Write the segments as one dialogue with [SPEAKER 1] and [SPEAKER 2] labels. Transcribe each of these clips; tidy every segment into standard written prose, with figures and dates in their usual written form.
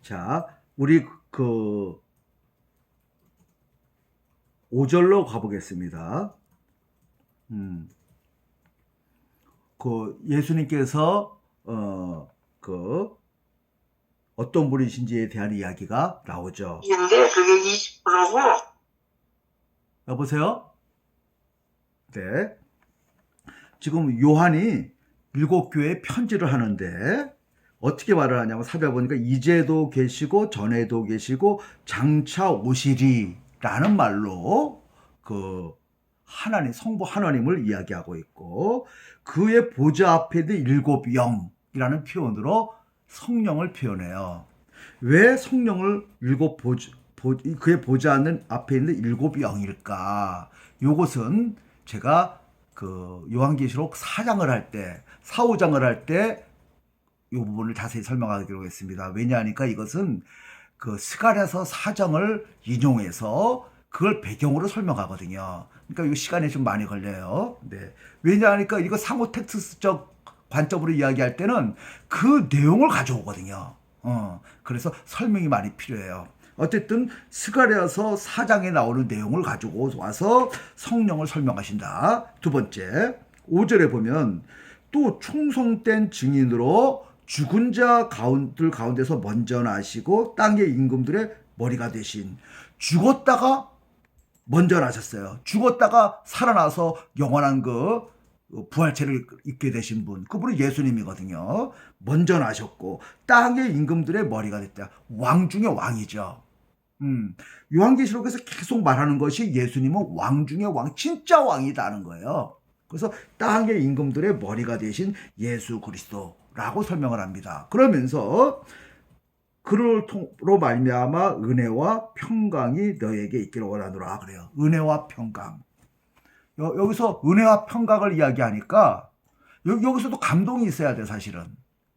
[SPEAKER 1] 자, 우리 5절로 가보겠습니다. 예수님께서 어떤 분이신지에 대한 이야기가 나오죠.
[SPEAKER 2] 근데 그게 20%고.
[SPEAKER 1] 여보세요? 네. 지금 요한이 7교회에 편지를 하는데 어떻게 말을 하냐면 살펴보니까 이제도 계시고 전에도 계시고 장차 오시리라는 말로 하나님, 성부 하나님을 이야기하고 있고, 그의 보좌 앞에 있는 7 영이라는 표현으로 성령을 표현해요. 왜 성령을 그의 보좌 앞에 있는 7 영일까? 요것은 제가 요한계시록 4장을 할 때, 4, 5장을 할 때 이 부분을 자세히 설명하기로 했습니다. 왜냐하니까 이것은 스가랴서 4장을 인용해서 그걸 배경으로 설명하거든요. 그러니까 이 시간이 좀 많이 걸려요. 네. 왜냐하니까 이거 상호 텍스트적 관점으로 이야기할 때는 그 내용을 가져오거든요. 그래서 설명이 많이 필요해요. 어쨌든 스가랴서 4장에 나오는 내용을 가지고 와서 성령을 설명하신다. 두 번째, 5절에 보면 또 충성된 증인으로 죽은 자들 가운데서 먼저 나시고 땅의 임금들의 머리가 되신, 죽었다가 먼저 나셨어요. 죽었다가 살아나서 영원한 부활체를 입게 되신 분, 그분은 예수님이거든요. 먼저 나셨고 땅의 임금들의 머리가 됐다. 왕 중에 왕이죠. 요한계시록에서 계속 말하는 것이 예수님은 왕 중에 왕, 진짜 왕이다는 거예요. 그래서 땅의 임금들의 머리가 되신 예수 그리스도라고 설명을 합니다. 그러면서 그로 말미암아 은혜와 평강이 너에게 있기를 원하노라 그래요. 은혜와 평강. 여기서 은혜와 평강을 이야기하니까 여기서도 감동이 있어야 돼. 사실은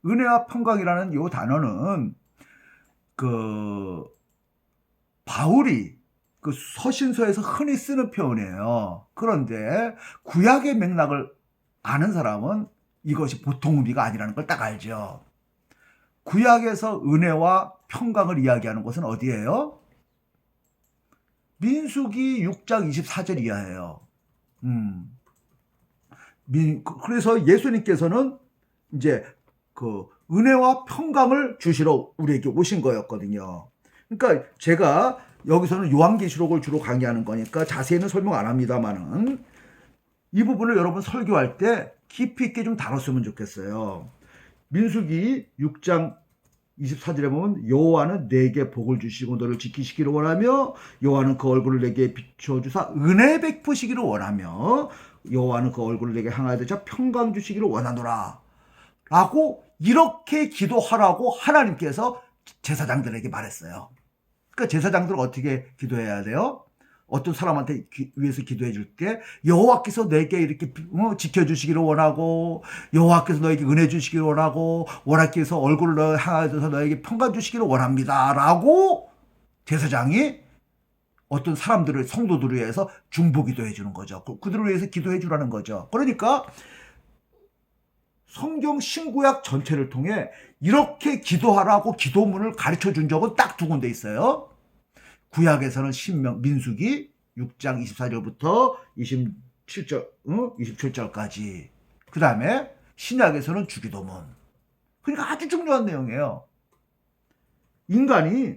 [SPEAKER 1] 은혜와 평강이라는 이 단어는 바울이 서신서에서 흔히 쓰는 표현이에요. 그런데 구약의 맥락을 아는 사람은 이것이 보통 의미가 아니라는 걸 딱 알죠. 구약에서 은혜와 평강을 이야기하는 것은 어디예요? 민수기 6장 24절 이하예요. 그래서 예수님께서는 이제 은혜와 평강을 주시러 우리에게 오신 거였거든요. 그러니까 제가 여기서는 요한계시록을 주로 강의하는 거니까 자세히는 설명 안 합니다만은 이 부분을 여러분 설교할 때 깊이 있게 좀 다뤘으면 좋겠어요. 민수기 6장 24절에 보면 여호와는 내게 복을 주시고 너를 지키시기를 원하며 여호와는 그 얼굴을 내게 비춰주사 은혜 베푸시기를 원하며 여호와는 그 얼굴을 내게 향하여 대자 평강 주시기를 원하노라 라고 이렇게 기도하라고 하나님께서 제사장들에게 말했어요. 그러니까 제사장들은 어떻게 기도해야 돼요? 어떤 사람한테 위해서 기도해 줄게, 여호와께서 내게 이렇게 지켜주시기를 원하고 여호와께서 너에게 은혜 주시기를 원하고 여호와께서 얼굴을 향하여서 너에게 평강 주시기를 원합니다 라고 제사장이 어떤 사람들을, 성도들을 위해서 중보기도해 주는 거죠. 그들을 위해서 기도해 주라는 거죠. 그러니까 성경 신구약 전체를 통해 이렇게 기도하라고 기도문을 가르쳐 준 적은 딱 2군데 있어요. 구약에서는 민수기 6장 24절부터 27절까지. 그 다음에 신약에서는 주기도문. 그러니까 아주 중요한 내용이에요. 인간이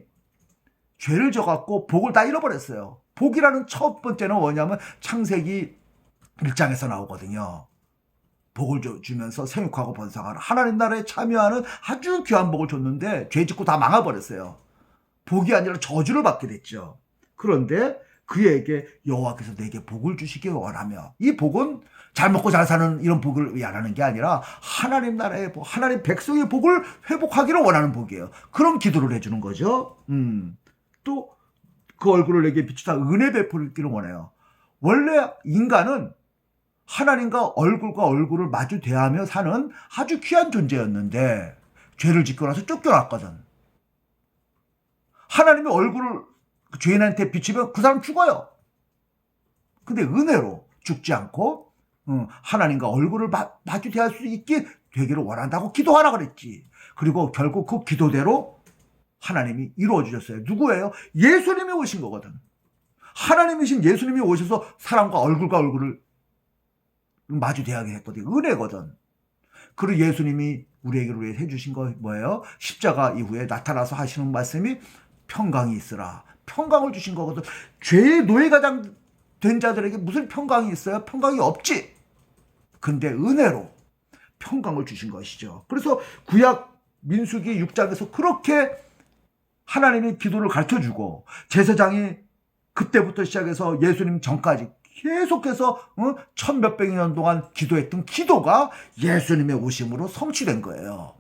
[SPEAKER 1] 죄를 져갖고 복을 다 잃어버렸어요. 복이라는 첫 번째는 뭐냐면 창세기 1장에서 나오거든요. 복을 주면서 생육하고 번성하라. 하나님 나라에 참여하는 아주 귀한 복을 줬는데 죄 짓고 다 망해버렸어요. 복이 아니라 저주를 받게 됐죠. 그런데 그에게 여호와께서 내게 복을 주시기 원하며, 이 복은 잘 먹고 잘 사는 이런 복을 위하는 게 아니라 하나님 나라의 복, 하나님 백성의 복을 회복하기를 원하는 복이에요. 그런 기도를 해주는 거죠. 또 그 얼굴을 내게 비추다 은혜 베풀기를 원해요. 원래 인간은 하나님과 얼굴을 마주 대하며 사는 아주 귀한 존재였는데 죄를 짓고 나서 쫓겨났거든. 하나님의 얼굴을 죄인한테 비추면 그 사람 죽어요. 근데 은혜로 죽지 않고 하나님과 얼굴을 마주 대할 수 있게 되기를 원한다고 기도하라 그랬지. 그리고 결국 그 기도대로 하나님이 이루어 주셨어요. 누구예요? 예수님이 오신 거거든. 하나님이신 예수님이 오셔서 사람과 얼굴과 얼굴을 마주대하게 했거든. 은혜거든. 그리고 예수님이 우리에게 해주신 거 뭐예요? 십자가 이후에 나타나서 하시는 말씀이 평강이 있으라. 평강을 주신 거거든. 죄의 노예가 된 자들에게 무슨 평강이 있어요? 평강이 없지. 근데 은혜로 평강을 주신 것이죠. 그래서 구약 민수기 6장에서 그렇게 하나님이 기도를 가르쳐주고 제사장이 그때부터 시작해서 예수님 전까지 계속해서 1000몇백 년 동안 기도했던 기도가 예수님의 오심으로 성취된 거예요.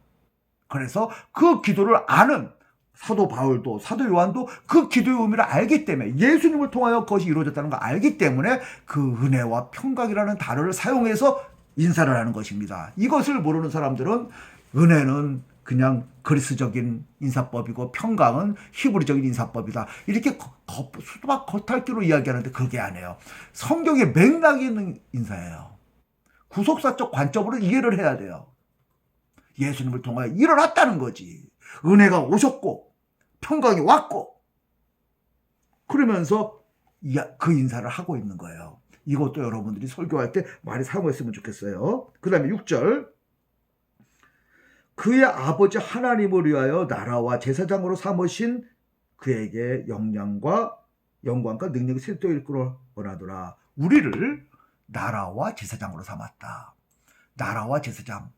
[SPEAKER 1] 그래서 그 기도를 아는 사도 바울도 사도 요한도 그 기도의 의미를 알기 때문에 예수님을 통하여 그것이 이루어졌다는 걸 알기 때문에 그 은혜와 평강이라는 단어를 사용해서 인사를 하는 것입니다. 이것을 모르는 사람들은 은혜는 그냥 그리스적인 인사법이고 평강은 히브리적인 인사법이다. 이렇게 수박 겉핥기로 이야기하는데 그게 아니에요. 성경에 맥락이 있는 인사예요. 구속사적 관점으로 이해를 해야 돼요. 예수님을 통하여 일어났다는 거지. 은혜가 오셨고 평강이 왔고 그러면서 그 인사를 하고 있는 거예요. 이것도 여러분들이 설교할 때 많이 사용했으면 좋겠어요. 그 다음에 6절 그의 아버지 하나님을 위하여 나라와 제사장으로 삼으신 그에게 영광과 능력이 세토 일구러 원하더라. 우리를 나라와 제사장으로 삼았다. 나라와 제사장.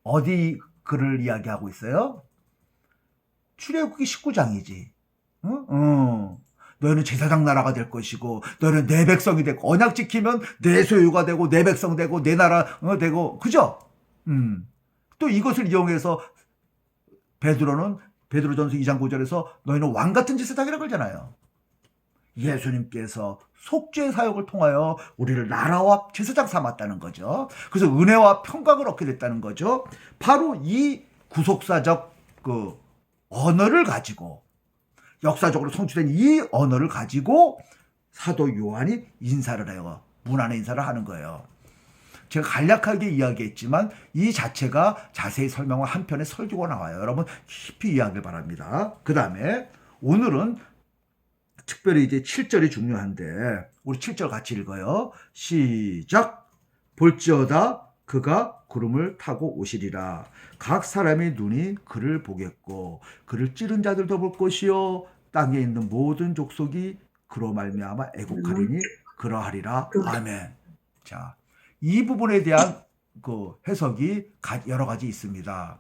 [SPEAKER 1] 어디 글을 이야기하고 있어요? 출애굽기 19장이지. 너희는 제사장 나라가 될 것이고 너희는 내 백성이 되고 언약 지키면 내 소유가 되고 내 백성 되고 내 나라 되고 그죠? 또 이것을 이용해서 베드로전서 2장 9절에서 너희는 왕같은 제사장이라고 그러잖아요. 예수님께서 속죄의 사역을 통하여 우리를 나라와 제사장 삼았다는 거죠. 그래서 은혜와 평강을 얻게 됐다는 거죠. 바로 이 구속사적 그 언어를 가지고 역사적으로 성취된 이 언어를 가지고 사도 요한이 인사를 해요. 문안의 인사를 하는 거예요. 제가 간략하게 이야기했지만 이 자체가 자세히 설명한 한 편의 설교가 나와요. 여러분 깊이 이해하길 바랍니다. 그 다음에 오늘은 특별히 이제 7절이 중요한데 우리 7절 같이 읽어요. 시작. 볼지어다 그가 구름을 타고 오시리라. 각 사람의 눈이 그를 보겠고 그를 찌른 자들도 볼 것이요 땅에 있는 모든 족속이 그로 말미암아 애곡하리니 그러하리라. 아멘. 자, 이 부분에 대한 그 해석이 여러 가지 있습니다.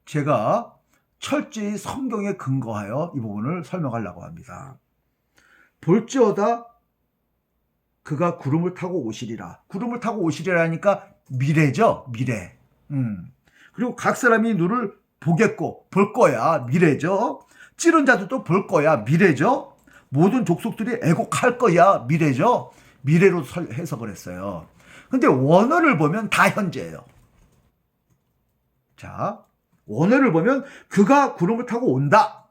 [SPEAKER 1] 제가 철저히 성경에 근거하여 이 부분을 설명하려고 합니다. 볼지어다 그가 구름을 타고 오시리라. 구름을 타고 오시리라니까 미래죠. 미래. 그리고 각 사람이 눈을 보겠고 볼 거야. 미래죠. 찌른 자들도 볼 거야. 미래죠. 모든 족속들이 애곡할 거야. 미래죠. 미래로 해석을 했어요. 근데 원어를 보면 다 현재예요. 자, 원어를 보면 그가 구름을 타고 온다.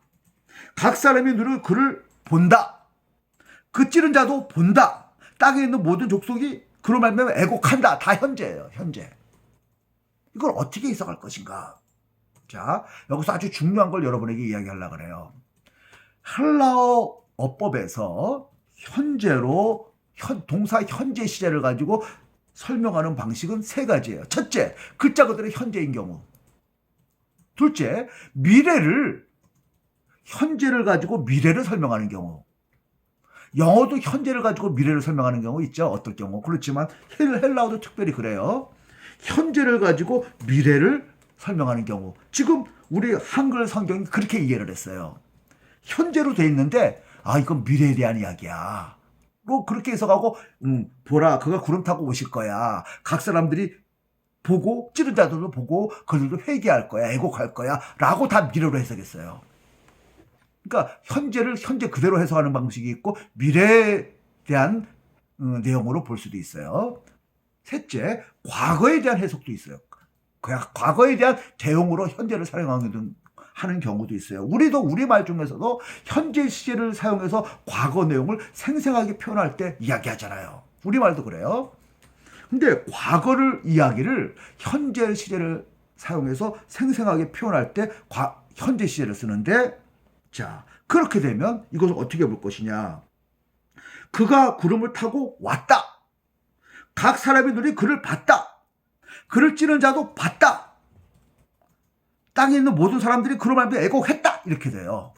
[SPEAKER 1] 각 사람이 눈을 그를 본다. 그 찌른 자도 본다. 땅에 있는 모든 족속이 그로 말미암아 애곡한다. 다 현재예요. 현재. 이걸 어떻게 해석할 것인가? 자, 여기서 아주 중요한 걸 여러분에게 이야기하려고 그래요. 헬라어 어법에서 현재로 동사 현재 시제를 가지고 설명하는 방식은 세 가지예요. 첫째, 글자 그대로 현재인 경우. 둘째, 현재를 가지고 미래를 설명하는 경우. 영어도 현재를 가지고 미래를 설명하는 경우 있죠. 어떨 경우. 그렇지만 헬라어도 특별히 그래요. 현재를 가지고 미래를 설명하는 경우. 지금 우리 한글 성경이 그렇게 이해를 했어요. 현재로 돼 있는데 이건 미래에 대한 이야기야. 뭐 그렇게 해석하고 보라 그가 구름 타고 오실 거야. 각 사람들이 보고 찌른 자들도 보고 그들도 회개할 거야. 애곡할 거야. 라고 다 미래로 해석했어요. 그러니까 현재를 현재 그대로 해석하는 방식이 있고 미래에 대한 내용으로 볼 수도 있어요. 셋째, 과거에 대한 해석도 있어요. 과거에 대한 대용으로 현재를 사용하는 경우도 있어요. 우리도 우리말 중에서도 현재 시제를 사용해서 과거 내용을 생생하게 표현할 때 이야기하잖아요. 우리말도 그래요. 근데 이야기를 현재 시제를 사용해서 생생하게 표현할 때 현재 시제를 쓰는데, 자, 그렇게 되면 이것을 어떻게 볼 것이냐. 그가 구름을 타고 왔다. 각 사람의 눈이 그를 봤다. 그를 찌는 자도 봤다. 땅에 있는 모든 사람들이 그로 말미암아 애곡했다. 이렇게 돼요.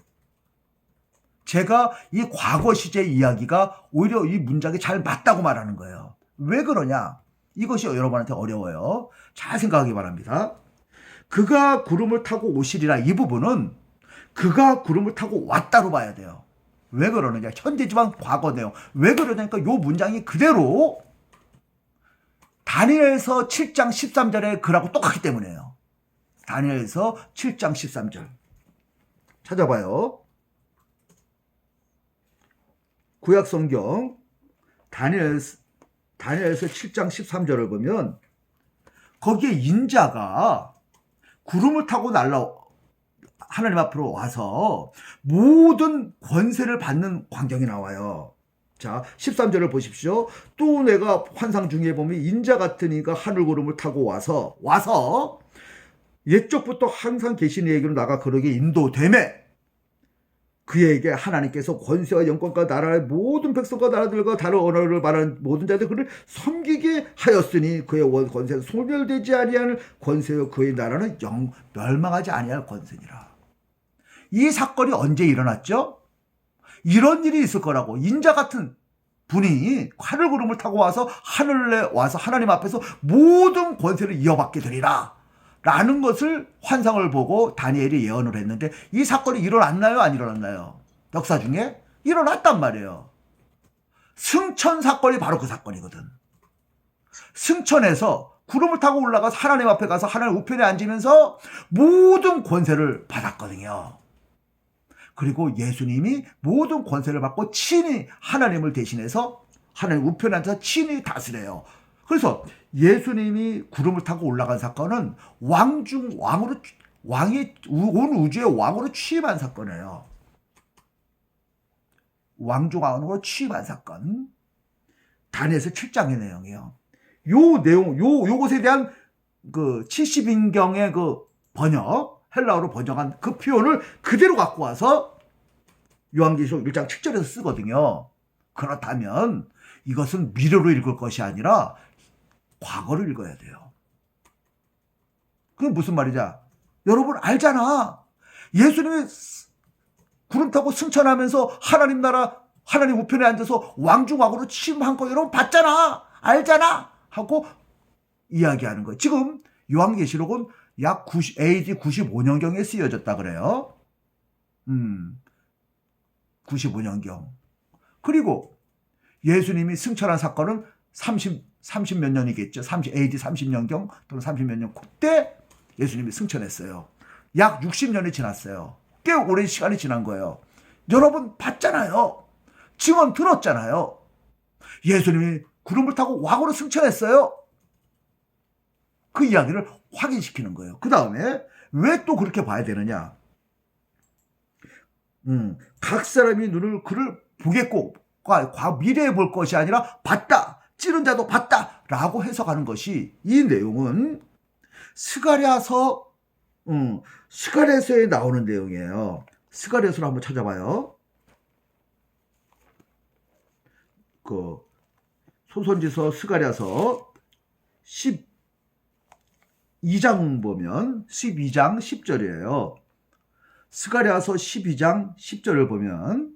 [SPEAKER 1] 제가 이 과거 시제 이야기가 오히려 이 문장이 잘 맞다고 말하는 거예요. 왜 그러냐? 이것이 여러분한테 어려워요. 잘 생각하기 바랍니다. 그가 구름을 타고 오시리라, 이 부분은 그가 구름을 타고 왔다로 봐야 돼요. 왜 그러느냐? 현재지만 과거 내용. 왜 그러냐니까 이 문장이 그대로 다니엘서 7장 13절의 글하고 똑같기 때문이에요. 다니엘서 7장 13절. 찾아봐요. 구약성경 다니엘서 7장 13절을 보면 거기에 인자가 구름을 타고 하나님 앞으로 와서 모든 권세를 받는 광경이 나와요. 자, 13절을 보십시오. 또 내가 환상 중에 보면 인자 같은 이가 하늘 구름을 타고 와서 옛적부터 항상 계신 이에게로 나가 그러게 인도되매 그에게 하나님께서 권세와 영광과 나라의 모든 백성과 나라들과 다른 언어를 말하는 모든 자들 그를 섬기게 하였으니 그의 권세는 소멸되지 아니하는 권세요 그의 나라는 멸망하지 아니할 권세니라. 이 사건이 언제 일어났죠? 이런 일이 있을 거라고. 인자 같은 분이 하늘 구름을 타고 와서 하늘에 와서 하나님 앞에서 모든 권세를 이어받게 되리라 라는 것을 환상을 보고 다니엘이 예언을 했는데, 이 사건이 일어났나요? 안 일어났나요? 역사 중에 일어났단 말이에요. 승천 사건이 바로 그 사건이거든. 승천에서 구름을 타고 올라가서 하나님 앞에 가서 하나님 우편에 앉으면서 모든 권세를 받았거든요. 그리고 예수님이 모든 권세를 받고 친히 하나님을 대신해서 하나님 우편에 앉아서 친히 다스려요. 그래서 예수님이 구름을 타고 올라간 사건은 왕이 온 우주의 왕으로 취임한 사건이에요. 왕중왕으로 취임한 사건. 다니엘서 7장의 내용이에요. 요 내용, 요것에 대한 그 70인경의 그 번역, 헬라어로 번역한 그 표현을 그대로 갖고 와서 요한계시록 1장 7절에서 쓰거든요. 그렇다면 이것은 미래로 읽을 것이 아니라 과거를 읽어야 돼요. 그게 무슨 말이냐? 여러분 알잖아. 예수님이 구름 타고 승천하면서 하나님 나라, 하나님 우편에 앉아서 왕중왕으로 취임한 거 여러분 봤잖아. 알잖아. 하고 이야기하는 거예요. 지금 요한계시록은 약 AD 95년경에 쓰여졌다 그래요. 95년경. 그리고 예수님이 승천한 사건은 30 몇 년이겠죠. AD 30년경 또는 30 몇 년. 그때 예수님이 승천했어요. 약 60년이 지났어요. 꽤 오랜 시간이 지난 거예요. 여러분 봤잖아요. 증언 들었잖아요. 예수님이 구름을 타고 왕으로 승천했어요. 그 이야기를 확인시키는 거예요. 그 다음에 왜 또 그렇게 봐야 되느냐? 각 사람이 그를 보겠고 미래에 볼 것이 아니라 봤다. 찌른 자도 봤다. 라고 해석하는 것이, 이 내용은 스가랴서에 나오는 내용이에요. 스가랴서를 한번 찾아봐요. 그 소선지서 스가랴서 12장 보면 12장 10절이에요. 스가랴서 12장 10절을 보면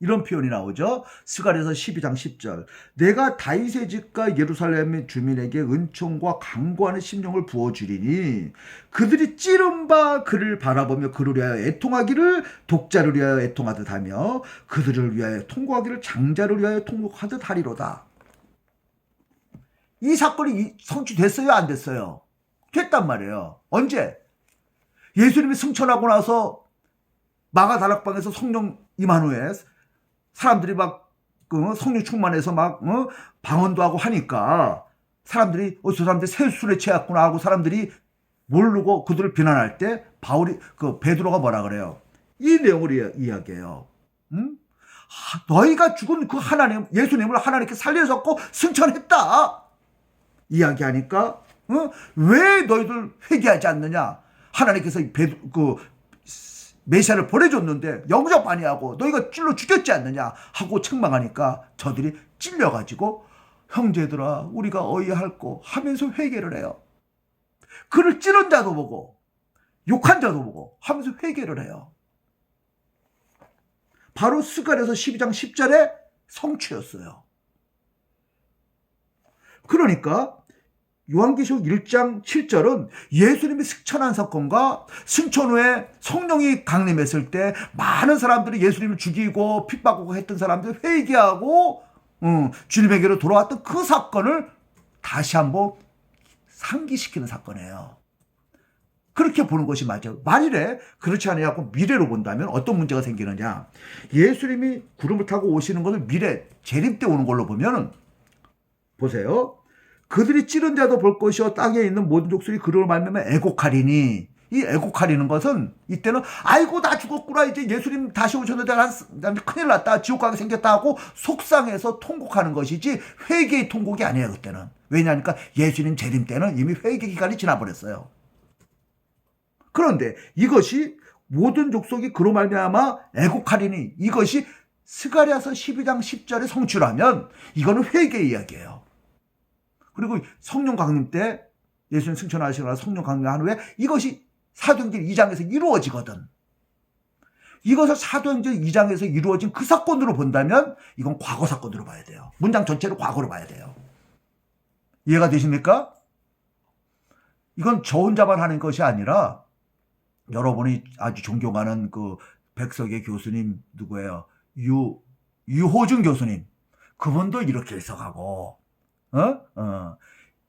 [SPEAKER 1] 이런 표현이 나오죠. 스가랴서 12장 10절. 내가 다윗의 집과 예루살렘의 주민에게 은총과 강구하는 심령을 부어주리니 그들이 찌른 바 그를 바라보며 그를 위하여 애통하기를 독자를 위하여 애통하듯 하며 그들을 위하여 통곡하기를 장자를 위하여 통곡하듯 하리로다. 이 사건이 성취됐어요? 안 됐어요? 됐단 말이에요. 언제? 예수님이 승천하고 나서 마가다락방에서 성령 임한 후에 사람들이 막 성령 충만해서 막 방언도 하고 하니까 사람들이 저 사람들이 세술에 취했구나 하고 사람들이 모르고 그들을 비난할 때 베드로가 뭐라 그래요? 이 내용을 이야기해요. 너희가 죽은 그 하나님, 예수님을 하나님께 살려줬고 승천했다 이야기하니까 왜 너희들 회개하지 않느냐? 하나님께서 메시아를 보내줬는데 영접하니 하고 너희가 찔러 죽였지 않느냐 하고 책망하니까 저들이 찔려가지고 형제들아 우리가 어이할꼬 하면서 회개를 해요. 그를 찌른 자도 보고 욕한 자도 보고 하면서 회개를 해요. 바로 스가랴서 12장 10절의 성취였어요. 그러니까 요한계시록 1장 7절은 예수님이 승천한 사건과 승천 후에 성령이 강림했을 때 많은 사람들이 예수님을 죽이고 핍박하고 했던 사람들이 회개하고 주님에게로 돌아왔던 그 사건을 다시 한번 상기시키는 사건이에요. 그렇게 보는 것이 맞아요. 만일에 그렇지 않냐고 미래로 본다면 어떤 문제가 생기느냐. 예수님이 구름을 타고 오시는 것을 미래 재림 때 오는 걸로 보면 보세요. 그들이 찌른 자도 볼 것이요 땅에 있는 모든 족속이 그를 말미암아 애곡하리니. 이 애곡하리는 것은 이때는 아이고 나 죽었구나 이제 예수님 다시 오셨는데 난 큰일 났다 지옥 가게 생겼다 하고 속상해서 통곡하는 것이지 회개의 통곡이 아니에요. 그때는. 왜냐하니까 예수님 재림 때는 이미 회개 기간이 지나버렸어요. 그런데 이것이 모든 족속이 그로 말미암아 애곡하리니 이것이 스가랴서 12장 10절의 성취라면 이거는 회개의 이야기예요. 그리고 성령 강림 때 예수님 승천하시거나 성령 강림한 후에 이것이 사도행전 2장에서 이루어지거든. 이것을 사도행전 2장에서 이루어진 그 사건으로 본다면 이건 과거 사건으로 봐야 돼요. 문장 전체를 과거로 봐야 돼요. 이해가 되십니까? 이건 저 혼자만 하는 것이 아니라 여러분이 아주 존경하는 그 백석의 교수님 누구예요? 유호준 교수님. 그분도 이렇게 해석하고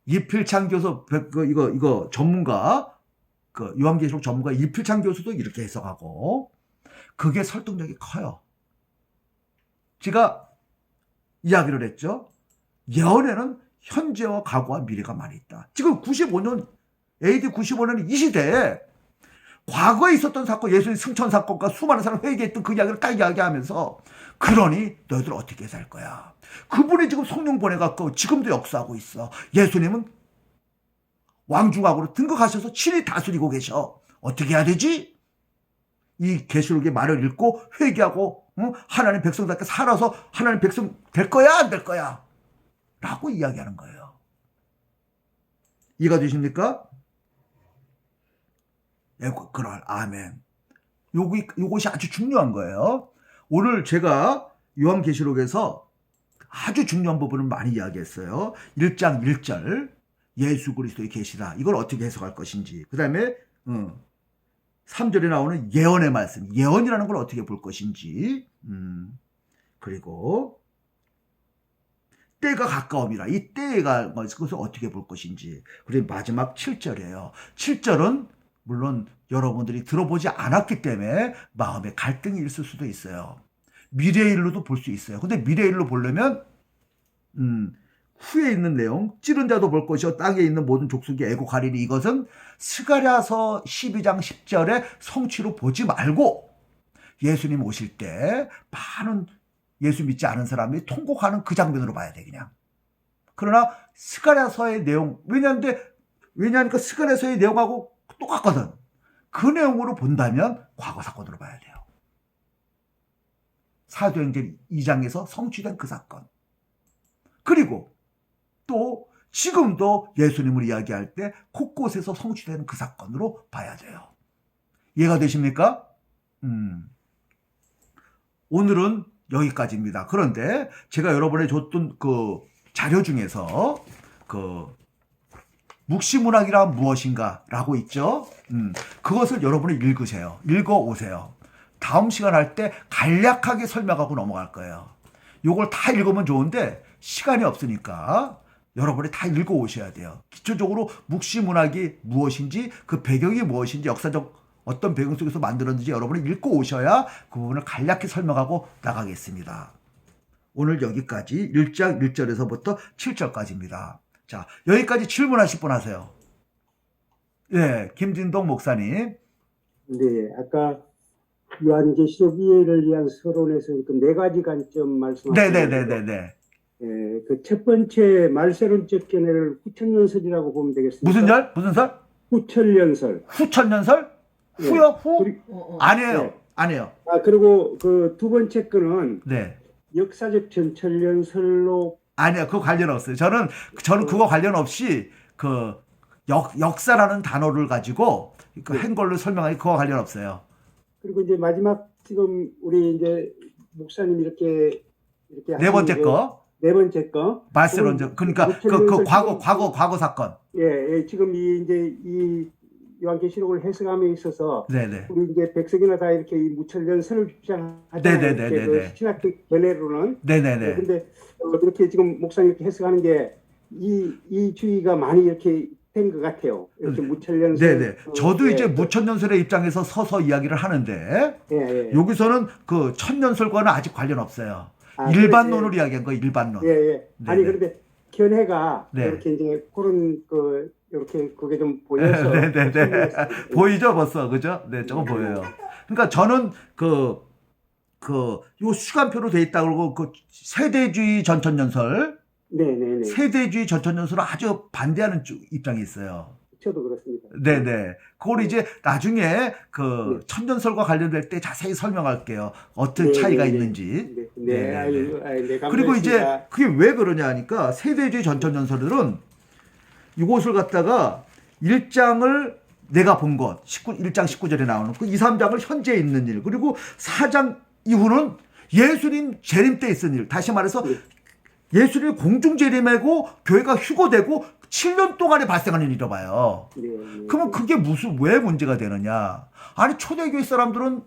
[SPEAKER 1] 이필창 교수 이거 전문가 그 요한계시록 전문가 이필창 교수도 이렇게 해석하고 그게 설득력이 커요. 제가 이야기를 했죠. 예언에는 현재와 과거와 미래가 많이 있다. 지금 95년 AD 95년 이 시대에 과거에 있었던 사건, 예수님 승천 사건과 수많은 사람 회개했던 그 이야기를 딱 이야기하면서 그러니 너희들 어떻게 살 거야? 그분이 지금 성령 보내갖고 지금도 역사하고 있어. 예수님은 왕중왕으로 등극하셔서 친히 다스리고 계셔. 어떻게 해야 되지? 이 계시록의 말을 읽고 회개하고 하나님 백성답게 살아서 하나님 백성 될 거야 안 될 거야? 라고 이야기하는 거예요. 이해가 되십니까? 그럴 아멘. 요것이 아주 중요한 거예요. 오늘 제가 요한계시록에서 아주 중요한 부분을 많이 이야기했어요. 1장 1절 예수 그리스도의 계시다. 이걸 어떻게 해석할 것인지. 그 다음에 3절에 나오는 예언의 말씀. 예언이라는 걸 어떻게 볼 것인지. 그리고 때가 가까움이라. 이 때가 그것을 어떻게 볼 것인지. 그리고 마지막 7절이에요. 7절은 물론 여러분들이 들어보지 않았기 때문에 마음에 갈등이 있을 수도 있어요. 미래의 일로도 볼 수 있어요. 근데 미래의 일로 보려면 후에 있는 내용, 찌른 자도 볼 것이요 땅에 있는 모든 족속이 애곡하리니 이것은 스가랴서 12장 10절의 성취로 보지 말고 예수님 오실 때 많은 예수 믿지 않은 사람이 통곡하는 그 장면으로 봐야 돼 그냥. 그러나 스가랴서의 내용, 왜냐하니까 스가랴서의 내용하고 똑같거든. 그 내용으로 본다면 과거 사건으로 봐야 돼요. 사도행전 2장에서 성취된 그 사건. 그리고 또 지금도 예수님을 이야기할 때 곳곳에서 성취되는 그 사건으로 봐야 돼요. 이해가 되십니까? 오늘은 여기까지입니다. 그런데 제가 여러분에 줬던 그 자료 중에서 그 묵시문학이란 무엇인가 라고 있죠. 그것을 여러분이 읽으세요. 읽어오세요. 다음 시간 할 때 간략하게 설명하고 넘어갈 거예요. 요걸 다 읽으면 좋은데 시간이 없으니까 여러분이 다 읽어오셔야 돼요. 기초적으로 묵시문학이 무엇인지 그 배경이 무엇인지 역사적 어떤 배경 속에서 만들었는지 여러분이 읽고 오셔야 그 부분을 간략히 설명하고 나가겠습니다. 오늘 여기까지 1장 1절에서부터 7절까지입니다. 자, 여기까지 질문하실 분 하세요. 네, 김진동 목사님.
[SPEAKER 3] 네, 아까 요한계시록 이해를 위한 서론에서 그 네 가지 관점 말씀하셨는데,
[SPEAKER 1] 네네네네.
[SPEAKER 3] 그 첫 번째 말세론적 견해를 후천연설이라고 보면 되겠습니다.
[SPEAKER 1] 무슨 절? 무슨 설?
[SPEAKER 3] 후천연설.
[SPEAKER 1] 후천연설?
[SPEAKER 3] 예.
[SPEAKER 1] 후요? 후?
[SPEAKER 4] 어.
[SPEAKER 1] 아니에요.
[SPEAKER 3] 네.
[SPEAKER 1] 아니에요.
[SPEAKER 3] 그리고 그 두 번째 거는
[SPEAKER 1] 네.
[SPEAKER 3] 역사적 전철연설로
[SPEAKER 1] 아니요. 그거 관련 없어요. 저는 그거 관련 없이 그 역사라는 단어를 가지고 그
[SPEAKER 3] 네.
[SPEAKER 1] 한글로 설명하기 그거 관련 없어요.
[SPEAKER 3] 그리고 이제 마지막 지금 우리 이제 목사님 이렇게
[SPEAKER 1] 네 번째 거.
[SPEAKER 3] 네 번째 거
[SPEAKER 1] 말세론전. 그러니까 그 과거 사건.
[SPEAKER 3] 예, 지금 이제 이 요한계시록을 해석함에 있어서
[SPEAKER 1] 네네.
[SPEAKER 3] 우리 이제 백석이나 다 이렇게 이 무천연설을 주장하잖아요.
[SPEAKER 1] 네네네네네.
[SPEAKER 3] 그 신학적 견해로는.
[SPEAKER 1] 네네네.
[SPEAKER 3] 근데 이렇게 지금 목사님 이렇게 해석하는 게 이 주의가 많이 이렇게 된 것 같아요. 이렇게 무천연설.
[SPEAKER 1] 네네. 저도
[SPEAKER 3] 예,
[SPEAKER 1] 이제 무천연설의 입장에서 서서 이야기를 하는데
[SPEAKER 3] 예.
[SPEAKER 1] 여기서는 그 천연설과는 아직 관련 없어요.
[SPEAKER 3] 아,
[SPEAKER 1] 일반론을 이야기한 거예요. 일반론.
[SPEAKER 3] 예. 아니
[SPEAKER 1] 네네.
[SPEAKER 3] 그런데 견해가
[SPEAKER 1] 네.
[SPEAKER 3] 이렇게 이제 그런 이렇게 그게 좀 보여서
[SPEAKER 1] 네네네.
[SPEAKER 3] 설명했습니다.
[SPEAKER 1] 보이죠, 벌써. 그죠? 네, 조금 보여요. 그러니까 저는 요 시간표로 돼 있다 그러고 그 세대주의 전천연설,
[SPEAKER 3] 네네네.
[SPEAKER 1] 세대주의 전천연설을 아주 반대하는 입장이 있어요.
[SPEAKER 3] 저도 그렇습니다.
[SPEAKER 1] 네네. 그걸 이제 나중에 그
[SPEAKER 3] 네.
[SPEAKER 1] 천년설과 관련될 때 자세히 설명할게요. 어떤
[SPEAKER 3] 네,
[SPEAKER 1] 차이가
[SPEAKER 3] 네, 네.
[SPEAKER 1] 있는지.
[SPEAKER 3] 네.
[SPEAKER 1] 네,
[SPEAKER 3] 아유, 네,
[SPEAKER 1] 그리고 이제
[SPEAKER 3] 감사했습니다.
[SPEAKER 1] 그게 왜 그러냐 하니까 세대주의 전천연설들은 이곳을 갖다가 1장을 내가 본 것, 1장 19절에 나오는 그 2, 3장을 현재 있는 일, 그리고 4장 이후는 예수님 재림 때 있은 일. 다시 말해서
[SPEAKER 3] 네.
[SPEAKER 1] 예수님이 공중 재림하고 교회가 휴거되고 7년 동안에 발생하는 일이라 봐요.
[SPEAKER 3] 네.
[SPEAKER 1] 그러면 그게 왜 문제가 되느냐? 아니 초대교회 사람들은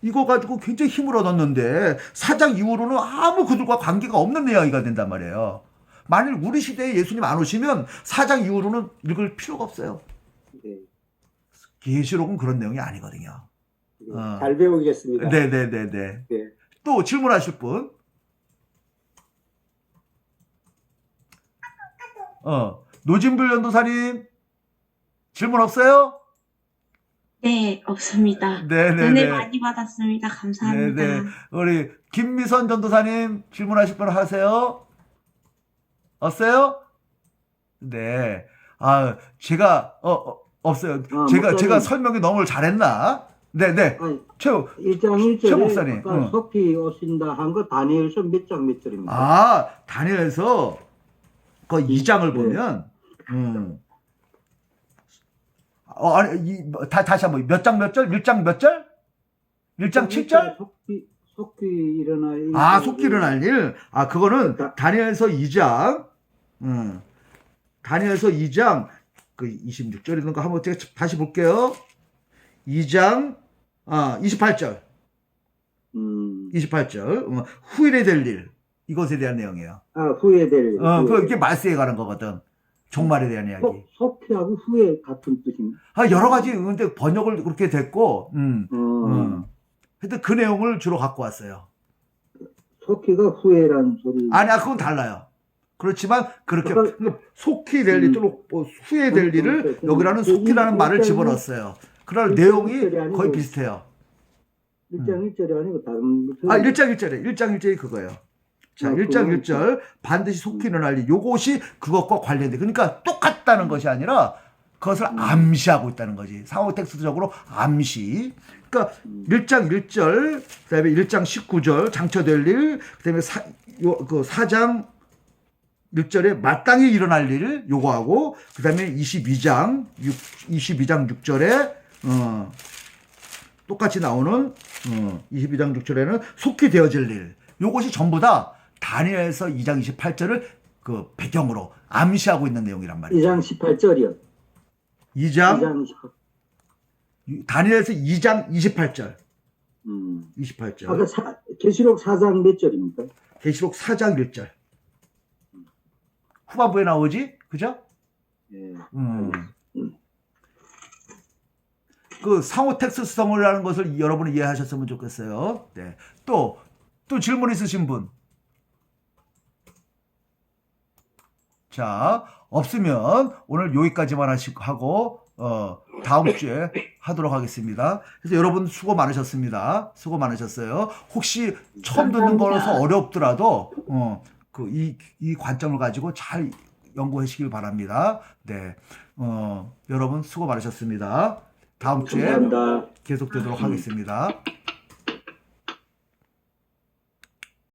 [SPEAKER 1] 이거 가지고 굉장히 힘을 얻었는데 4장 이후로는 아무 그들과 관계가 없는 이야기가 된단 말이에요. 만일 우리 시대에 예수님 안 오시면 4장 이후로는 읽을 필요가 없어요.
[SPEAKER 3] 네.
[SPEAKER 1] 계시록은 그런 내용이 아니거든요.
[SPEAKER 3] 네. 잘 배우겠습니다.
[SPEAKER 1] 네네네네.
[SPEAKER 3] 네.
[SPEAKER 1] 또 질문하실 분? 노진불 전도사님 질문 없어요?
[SPEAKER 4] 네, 없습니다.
[SPEAKER 1] 네네네.
[SPEAKER 4] 은혜 많이 받았습니다. 감사합니다.
[SPEAKER 1] 네네. 우리 김미선 전도사님 질문하실 분 하세요? 없어요? 네. 제가 없어요. 제가 설명이 너무 잘했나? 네네.
[SPEAKER 5] 아니,
[SPEAKER 1] 최
[SPEAKER 5] 1장
[SPEAKER 1] 최
[SPEAKER 5] 1절에
[SPEAKER 1] 목사님.
[SPEAKER 5] 아까 속히 오신다 한 거 다니엘서 몇 장 몇 절입니다.
[SPEAKER 1] 다니엘서 그 2장을 보면 다시 한번 몇 장 몇 절? 1장 몇 절? 1장 7절?
[SPEAKER 5] 속히 일어날 일.
[SPEAKER 1] 속히 일어날 일. 그거는 다니엘서 2장. 다니엘서 2장 그 26절이던가 한번 제가 다시 볼게요. 2장 28절. 28절. 후일에 될 일. 이것에 대한 내용이에요.
[SPEAKER 5] 후회될 일.
[SPEAKER 1] 이게 말세에 관한 거거든. 종말에 대한 이야기.
[SPEAKER 5] 속히하고 후회 같은 뜻입니다.
[SPEAKER 1] 여러 가지 근데 번역을 그렇게 됐고, 하여튼 그 내용을 주로 갖고 왔어요.
[SPEAKER 5] 속히가 후회라는 소리.
[SPEAKER 1] 아니야, 그건 달라요. 그렇지만 그렇게 속히 될 일, 또는 후에 될 일을 여기라는 속히라는 말을 집어넣었어요. 그러나 내용이 거의 비슷해요.
[SPEAKER 5] 1장 1절이 아니고 다른.
[SPEAKER 1] 1장 1절이 그거예요. 자, 1장 1절 반드시 속히 일어날 일. 요것이 그것과 관련돼. 그러니까 똑같다는 것이 아니라 그것을 암시하고 있다는 거지. 상호 텍스트적으로 암시. 그러니까 1장 1절, 그다음에 1장 19절 장처될 일, 그다음에 4장 1절에 마땅히 일어날 일을 요구하고, 그다음에 22장 6절에 똑같이 나오는 22장 6절에는 속히 되어질 일. 요것이 전부 다 다니엘서 2장 28절을 그 배경으로 암시하고 있는 내용이란 말이에요.
[SPEAKER 5] 2장 18절이요.
[SPEAKER 1] 2장 다니엘서 2장 28절. 28절.
[SPEAKER 5] 아까 계시록 4장 몇 절입니까?
[SPEAKER 1] 계시록 4장 1절. 후반부에 나오지? 그죠?
[SPEAKER 5] 예.
[SPEAKER 1] 그 상호 텍스트성이라는 것을 여러분이 이해하셨으면 좋겠어요. 네. 또 질문 있으신 분? 자, 없으면 오늘 여기까지만 하고 다음 주에 하도록 하겠습니다. 그래서 여러분 수고 많으셨습니다. 수고 많으셨어요. 혹시 처음 듣는 거라서 어렵더라도 이 관점을 가지고 잘 연구하시길 바랍니다. 네. 여러분 수고 많으셨습니다. 다음 주에
[SPEAKER 5] 감사합니다.
[SPEAKER 1] 계속되도록 하겠습니다.